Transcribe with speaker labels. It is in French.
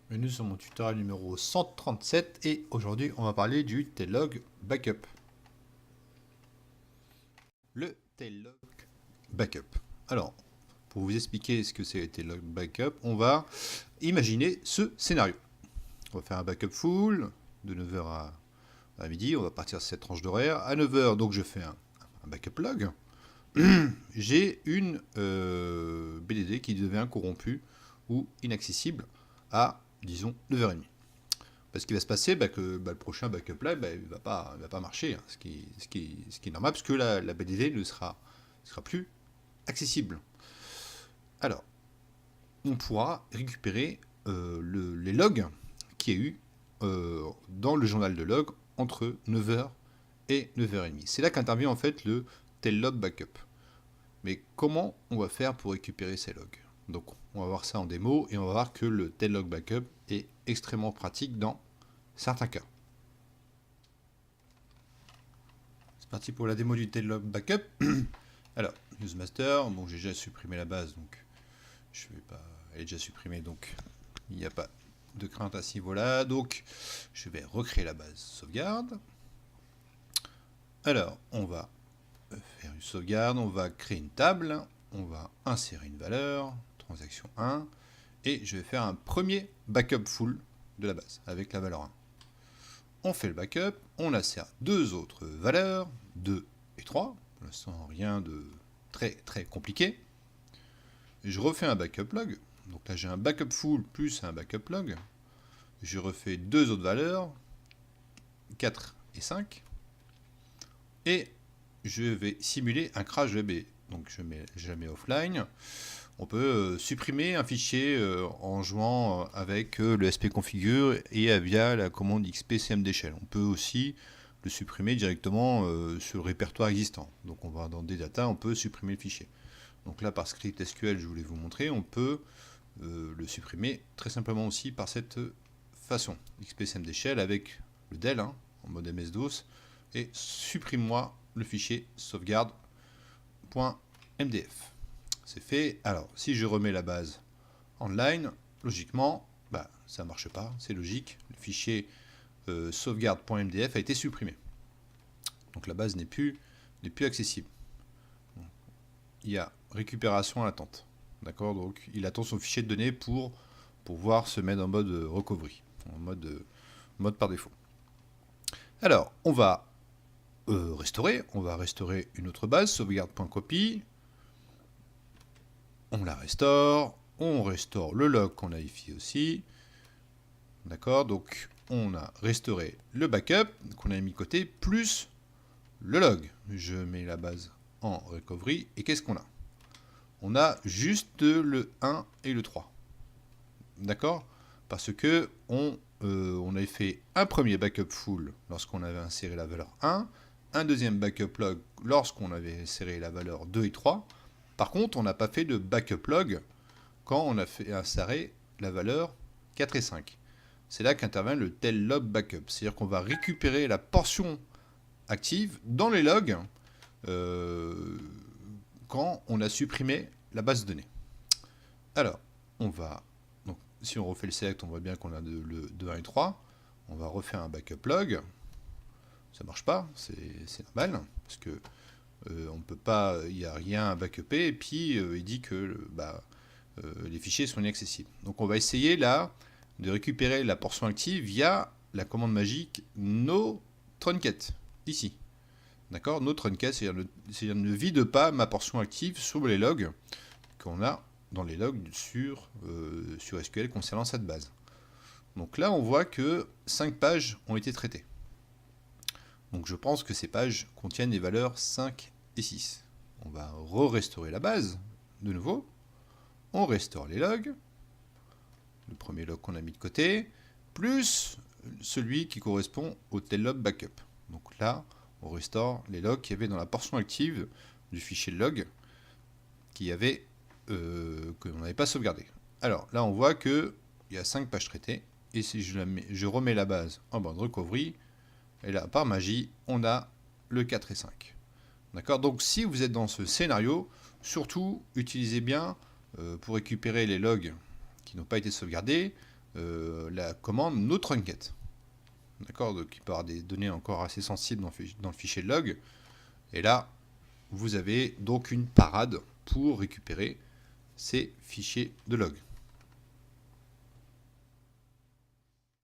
Speaker 1: Bienvenue sur mon tutoriel numéro 137 et aujourd'hui on va parler du Taillog Backup. Le Taillog Backup. Alors, pour vous expliquer ce que c'est le Taillog Backup, on va imaginer ce scénario. On va faire un backup full de 9h à midi, on va partir sur cette tranche d'horaire. À 9h, donc je fais un backup log. J'ai une BDD qui devient corrompue ou inaccessible à, disons, 9h30. Parce qu'il va se passer que le prochain backup là, il va pas marcher, hein, ce qui est normal, parce que la BDD ne sera plus accessible. Alors, on pourra récupérer les logs qu'il y a eu dans le journal de log entre 9h et 9h30. C'est là qu'intervient en fait le taillog backup. Mais comment on va faire pour récupérer ces logs? Donc on va voir ça en démo et on va voir que le taillog backup est extrêmement pratique dans certains cas. C'est parti pour la démo du taillog backup. Alors, useMaster, bon j'ai déjà supprimé la base, donc je vais pas, elle est déjà supprimée, donc il n'y a pas de crainte à ce niveau-là. Donc je vais recréer la base sauvegarde. Alors on va faire une sauvegarde, on va créer une table, on va insérer une valeur, transaction 1, et je vais faire un premier backup full de la base avec la valeur 1. On fait le backup, on insère deux autres valeurs, 2 et 3, pour l'instant rien de très compliqué. Je refais un backup log, donc là j'ai un backup full plus un backup log. Je refais deux autres valeurs, 4 et 5, et je vais simuler un crash VB. Donc je la mets offline. On peut supprimer un fichier en jouant avec le spconfigure et via la commande xpcmd shell. On peut aussi le supprimer directement sur le répertoire existant. Donc on va dans des data, on peut supprimer le fichier. Donc là par script SQL, je voulais vous montrer, on peut le supprimer très simplement aussi par cette façon. xpcmd shell avec le del en mode MS-DOS et supprime-moi le fichier sauvegarde.mdf. C'est fait. Alors, si je remets la base online, logiquement, ça ne marche pas, c'est logique. Le fichier sauvegarde.mdf a été supprimé. Donc la base n'est plus accessible. Il y a récupération à l'attente. D'accord? Donc il attend son fichier de données pour pouvoir se mettre en mode recovery, en mode par défaut. Alors, on va restaurer une autre base, sauvegarde.copy. On la restaure, on restaure le log qu'on a ici aussi. D'accord, donc on a restauré le backup qu'on a mis de côté, plus le log. Je mets la base en recovery, et qu'est-ce qu'on a? On a juste le 1 et le 3. D'accord? Parce que on avait fait un premier backup full lorsqu'on avait inséré la valeur 1, un deuxième backup log lorsqu'on avait inséré la valeur 2 et 3. Par contre, on n'a pas fait de backup log quand on a fait insérer la valeur 4 et 5. C'est là qu'intervient le taillog backup. C'est-à-dire qu'on va récupérer la portion active dans les logs quand on a supprimé la base de données. Alors, on va... Donc, si on refait le select, on voit bien qu'on a le 2, 1 et 3. On va refaire un backup log. Ça marche pas, c'est normal, parce que on peut pas, il n'y a rien à backuper, et puis il dit que les fichiers sont inaccessibles. Donc on va essayer là de récupérer la portion active via la commande magique no trunket, ici. D'accord? No trunket, c'est-à-dire ne vide pas ma portion active sur les logs qu'on a dans les logs sur SQL concernant cette base. Donc là on voit que 5 pages ont été traitées. Donc je pense que ces pages contiennent les valeurs 5 et 6. On va re-restaurer la base, de nouveau. On restaure les logs, le premier log qu'on a mis de côté, plus celui qui correspond au taillog backup. Donc là, on restaure les logs qu'il y avait dans la portion active du fichier log que l'on n'avait pas sauvegardé. Alors là, on voit qu'il y a 5 pages traitées, et si je remets la base en mode recovery, et là, par magie, on a le 4 et 5. D'accord? Donc si vous êtes dans ce scénario, surtout utilisez bien pour récupérer les logs qui n'ont pas été sauvegardés, la commande no trunket. D'accord, donc il peut y avoir des données encore assez sensibles dans le fichier log. Et là, vous avez donc une parade pour récupérer ces fichiers de log.